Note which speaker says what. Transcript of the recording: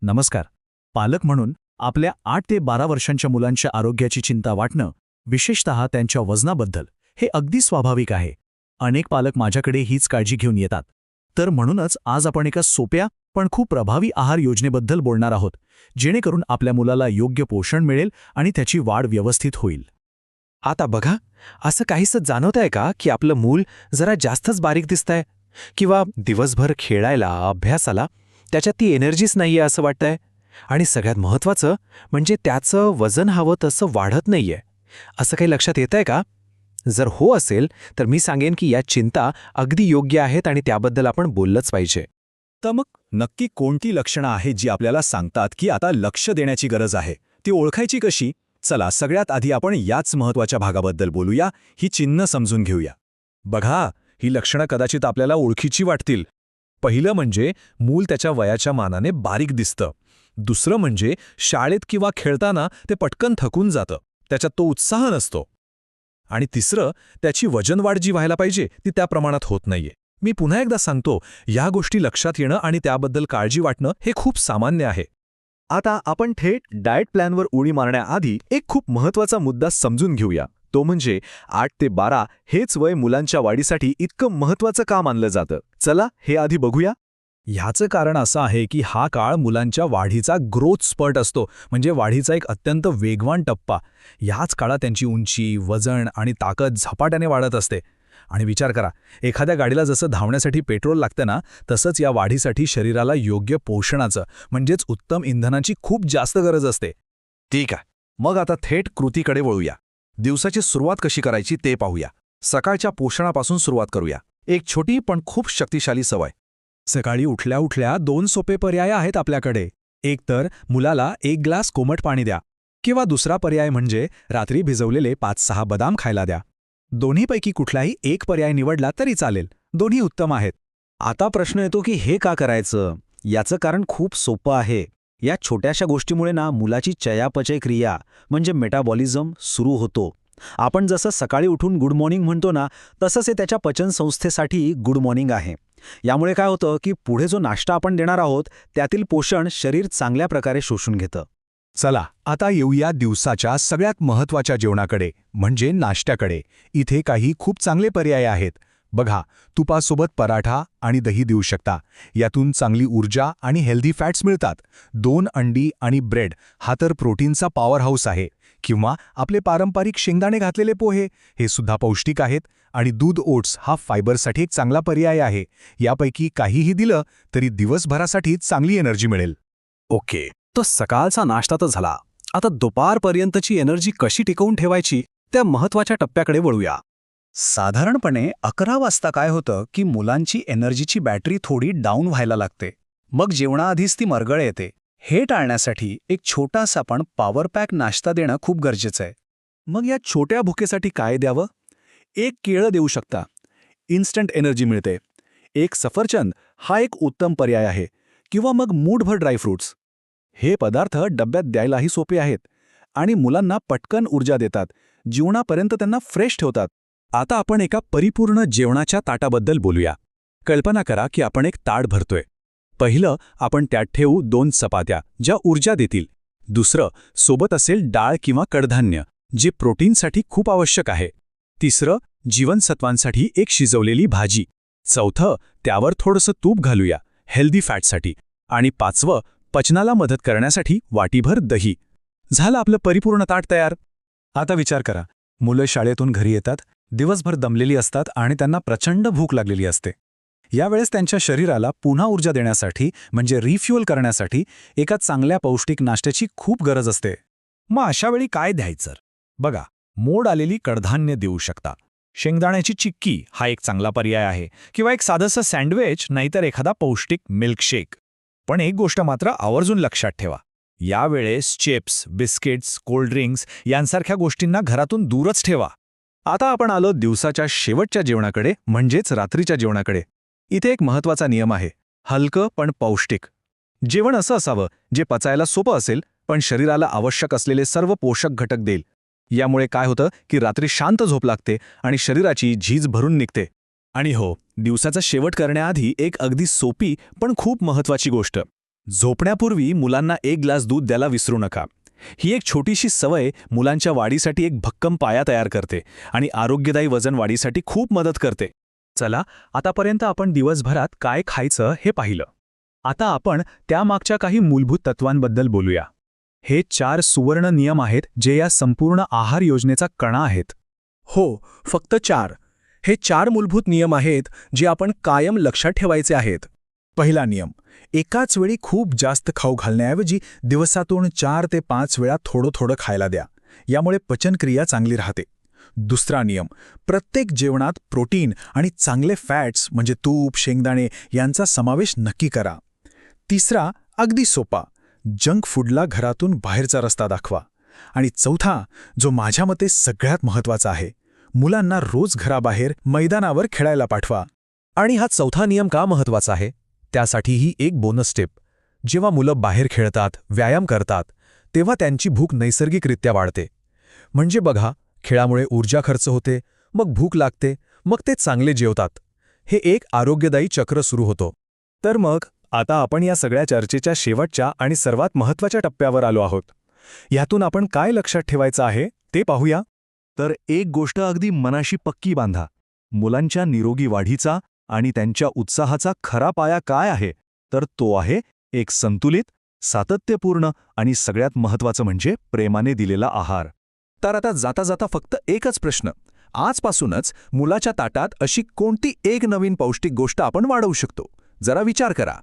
Speaker 1: नमस्कार. पालक म्हणून आपल्या 8 ते 12 वर्षांच्या मुलांच्या आरोग्याची चिंता वाटणं, विशेषतः त्यांच्या वजनाबद्दल, हे अगदी स्वाभाविक आहे. अनेक पालक माझ्याकडे हीच काळजी घेऊन येतात. तर म्हणूनच आज आपण एका सोप्या पण खूप प्रभावी आहार योजनेबद्दल बोलणार आहोत, जेणेकरून आपल्या मुलाला योग्य पोषण मिळेल आणि त्याची वाढ व्यवस्थित होईल.
Speaker 2: आता बघा, असं काहीसं जाणवतंय का की आपलं मूल जरा जास्तच बारीक दिसतंय? किंवा दिवसभर खेळायला, अभ्यासाला त्याच्यात ती एनर्जीच नाहीये असं वाटतंय? आणि सगळ्यात महत्त्वाचं म्हणजे त्याचं वजन हवं तसं वाढत नाहीये. असं काही लक्षात येतंय का? जर हो असेल तर मी सांगेन की या चिंता अगदी योग्य आहेत आणि त्याबद्दल आपण बोललंच पाहिजे.
Speaker 1: तर मग नक्की कोणती लक्षणं आहेत जी आपल्याला सांगतात की आता लक्ष देण्याची गरज आहे? ती ओळखायची कशी? चला, सगळ्यात आधी आपण याच महत्त्वाच्या भागाबद्दल बोलूया, ही चिन्ह समजून घेऊया. बघा, ही लक्षणं कदाचित आपल्याला ओळखीची वाटतील. पहिलं म्हणजे मूल त्याच्या वयाच्या मानाने बारीक दिसतं. दुसरं म्हणजे शाळेत किंवा खेळताना ते पटकन थकून जातं, त्याच्यात तो उत्साह नसतो. आणि तिसरं, त्याची वजनवाढ जी व्हायला पाहिजे ती त्या प्रमाणात होत नाहीये. मी पुन्हा एकदा सांगतो, या गोष्टी लक्षात येणं आणि त्याबद्दल काळजी वाटणं हे खूप सामान्य आहे. आता आपण थेट डाएट प्लॅनवर उडी मारण्याआधी एक खूप महत्त्वाचा मुद्दा समजून घेऊया. तो म्हणजे 8 ते 12 हेच वय मुलांच्या वाढीसाठी इतकं महत्त्वाचं का मानलं जातं. चला, हे आधी बघूया. ह्याचं कारण असं आहे की हा काळ मुलांच्या वाढीचा ग्रोथ स्पर्ट असतो, म्हणजे वाढीचा एक अत्यंत वेगवान टप्पा. ह्याच काळात त्यांची उंची, वजन आणि ताकद झपाट्याने वाढत असते. आणि विचार करा, एखाद्या गाडीला जसं धावण्यासाठी पेट्रोल लागतं ना, तसंच या वाढीसाठी शरीराला योग्य पोषणाचं, म्हणजेच उत्तम इंधनाची खूप जास्त गरज असते. ठीक आहे, मग आता थेट कृतीकडे वळूया. दिवसाची सुरुवात कशी करायची ते पाहूया. सकाळच्या पोषणापासून सुरुवात करूया. एक छोटी पण खूप शक्तिशाली सवय. सकाळी उठल्या उठल्या 2 सोपे पर्याय आहेत आपल्याकडे. एक तर मुलाला 1 ग्लास कोमट पाणी द्या, किंवा दुसरा पर्याय म्हणजे रात्री भिजवलेले 5-6 बदाम खायला द्या. दोन्हीपैकी कुठलाही एक पर्याय निवडला तरी चालेल, दोन्ही उत्तम आहेत. आता प्रश्न येतो की हे का करायचं? याचं कारण खूप सोपं आहे. या छोट्याशा गोष्टीमुळे ना मुलाची चयापचय क्रिया म्हणजे मेटाबॉलिझम सुरू होतो. आपण जसं सकाळी उठून गुड मॉर्निंग म्हणतो ना, तसंच हे त्याच्या पचनसंस्थेसाठी गुड मॉर्निंग आहे. यामुळे काय होतं की पुढे जो नाश्ता आपण देणार आहोत त्यातील पोषण शरीर चांगल्या प्रकारे शोषून घेतं. चला, आता येऊया दिवसाच्या सगळ्यात महत्त्वाच्या जेवणाकडे, म्हणजे नाश्त्याकडे. इथे काही खूप चांगले पर्याय आहेत. बघा, तुपासोबत पराठा आणि दही देऊ शकता. यातून चांगली ऊर्जा आणि हेल्दी फॅट्स मिळतात. 2 अंडी आणि ब्रेड हा तर प्रोटीनचा पॉवर हाऊस आहे. किंवा आपले पारंपरिक शेंगदाणे घातलेले पोहे, हे सुद्धा पौष्टिक आहेत. आणि दूध ओट्स हा फायबरसाठी एक चांगला पर्याय आहे. यापैकी काहीही दिलं तरी दिवसभरासाठी चांगली एनर्जी मिळेल. ओके, तो सकाळचा नाश्ता तर झाला. आता दुपारपर्यंतची एनर्जी कशी टिकवून ठेवायची त्या महत्त्वाच्या टप्प्याकडे वळूया. साधारणपणे 11 वाजता काय होतं की मुलांची एनर्जीची बॅटरी थोडी डाऊन व्हायला लागते. मग जेवणाआधीच ती मरगळ येते. हे टाळण्यासाठी एक छोटासा पण पॉवर पॅक नाश्ता देणं खूप गरजेचं आहे. मग या छोट्या भुकेसाठी काय द्यावं? एक केळं देऊ शकता, इन्स्टंट एनर्जी मिळते. एक सफरचंद हा एक उत्तम पर्याय आहे. किंवा मग मूठभर ड्रायफ्रूट्स. हे पदार्थ डब्यात द्यायलाही सोपे आहेत आणि मुलांना पटकन ऊर्जा देतात, जीवनापर्यंत त्यांना फ्रेश ठेवतात. आता आपण एका परिपूर्ण जेवणाच्या ताटाबद्दल बोलूया. कल्पना करा की आपण एक ताट भरतोय. पहिलं, आपण त्यात ठेवू 2 चपात्या ज्या ऊर्जा देतील. दुसरं, सोबत असेल डाळ किंवा कडधान्य जे प्रोटीनसाठी खूप आवश्यक आहे. तिसरं, जीवनसत्वांसाठी एक शिजवलेली भाजी. चौथं, त्यावर थोडंसं तूप घालूया हेल्दी फॅटसाठी. आणि 5वं, पचनाला मदत करण्यासाठी वाटीभर दही. झालं आपलं परिपूर्ण ताट तयार. आता विचार करा, मुलं शाळेतून घरी येतात, दिवसभर दमलेली असतात आणि त्यांना प्रचंड भूक लागलेली असते. यावेळेस त्यांच्या शरीराला पुन्हा ऊर्जा देण्यासाठी, म्हणजे रिफ्युअल करण्यासाठी एका चांगल्या पौष्टिक नाश्त्याची खूप गरज असते. मग अशावेळी काय द्यायचं? बघा, मोड आलेली कडधान्य देऊ शकता. शेंगदाण्याची चिक्की हा एक चांगला पर्याय आहे. किंवा एक साधंसं सँडविच, नाहीतर एखादा पौष्टिक मिल्कशेक. पण एक गोष्ट मात्र आवर्जून लक्षात ठेवा, यावेळेस चिप्स, बिस्किट्स, कोल्ड्रिंक्स यांसारख्या गोष्टींना घरातून दूरच ठेवा. आता आपण आलो दिवसाच्या शेवटच्या जेवणाकडे, म्हणजेच रात्रीच्या जेवणाकडे. इथे एक महत्त्वाचा नियम आहे, हलकं पण पौष्टिक. जेवण असं असावं जे पचायला सोपं असेल, पण शरीराला आवश्यक असलेले सर्व पोषक घटक देईल. यामुळे काय होतं की रात्री शांत झोप लागते आणि शरीराची झीज भरून निघते. आणि हो, दिवसाचा शेवट करण्याआधी एक अगदी सोपी पण खूप महत्त्वाची गोष्ट. झोपण्यापूर्वी मुलांना 1 ग्लास दूध द्यायला विसरू नका. ही एक छोटीशी सवय मुलांच्या वाढीसाठी एक भक्कम पाया तयार करते आणि आरोग्यदायी वजन वाढीसाठी खूप मदत करते. चला, आतापर्यंत आपण दिवसभरात काय खायचं हे पाहिलं. आता आपण त्यामागच्या काही मूलभूत तत्वांबद्दल बोलूया. हे 4 सुवर्ण नियम आहेत जे या संपूर्ण आहार योजनेचा कणा आहेत.
Speaker 3: हो, फक्त 4. हे 4 मूलभूत नियम आहेत जे आपण कायम लक्षात ठेवायचे आहेत. पहिला नियम: एकाच वेळी खूप जास्त खाऊ घालण्याऐवजी दिवसातून 4 ते 5 वेळा थोडं थोडं खायला द्या. यामुळे पचनक्रिया चांगली राहते. दुसरा नियम: प्रत्येक जेवणात प्रोटीन आणि चांगले फॅट्स म्हणजे तूप, शेंगदाणे यांचा समावेश नक्की करा. तिसरा, अगदी सोपा: जंक फूडला घरातून बाहेरचा रस्ता दाखवा. आणि चौथा, जो माझ्या मते सगळ्यात महत्त्वाचा आहे, मुलांना रोज घराबाहेर मैदानावर खेळायला पाठवा.
Speaker 2: आणि हा चौथा नियम का महत्वाचा आहे? त्यासाठीही एक बोनस टिप. जेव्हा मुलं बाहेर खेळतात, व्यायाम करतात, तेव्हा त्यांची भूक नैसर्गिकरित्या वाढते. म्हणजे बघा, खेळामुळे ऊर्जा खर्च होते, मग भूक लागते, मग ते चांगले जेवतात. हे एक आरोग्यदायी चक्र सुरू होतो.
Speaker 1: तर मग आता आपण या सगळ्या चर्चेच्या शेवटच्या आणि सर्वात महत्त्वाच्या टप्प्यावर आलो आहोत. यातून आपण काय लक्षात ठेवायचं आहे ते पाहूया. तर एक गोष्ट अगदी मनाशी पक्की बांधा. मुलांच्या निरोगी वाढीचा आणि त्यांच्या उत्साहाचा खरा पाया काय आहे? तर तो आहे एक संतुलित, सातत्यपूर्ण आणि सगळ्यात महत्त्वाचं म्हणजे प्रेमाने दिलेला आहार. तर आता जाता जाता फक्त एकच प्रश्न: आजपासूनच मुलाच्या ताटात अशी कोणती एक नवीन पौष्टिक गोष्ट आपण वाढवू शकतो? जरा विचार करा.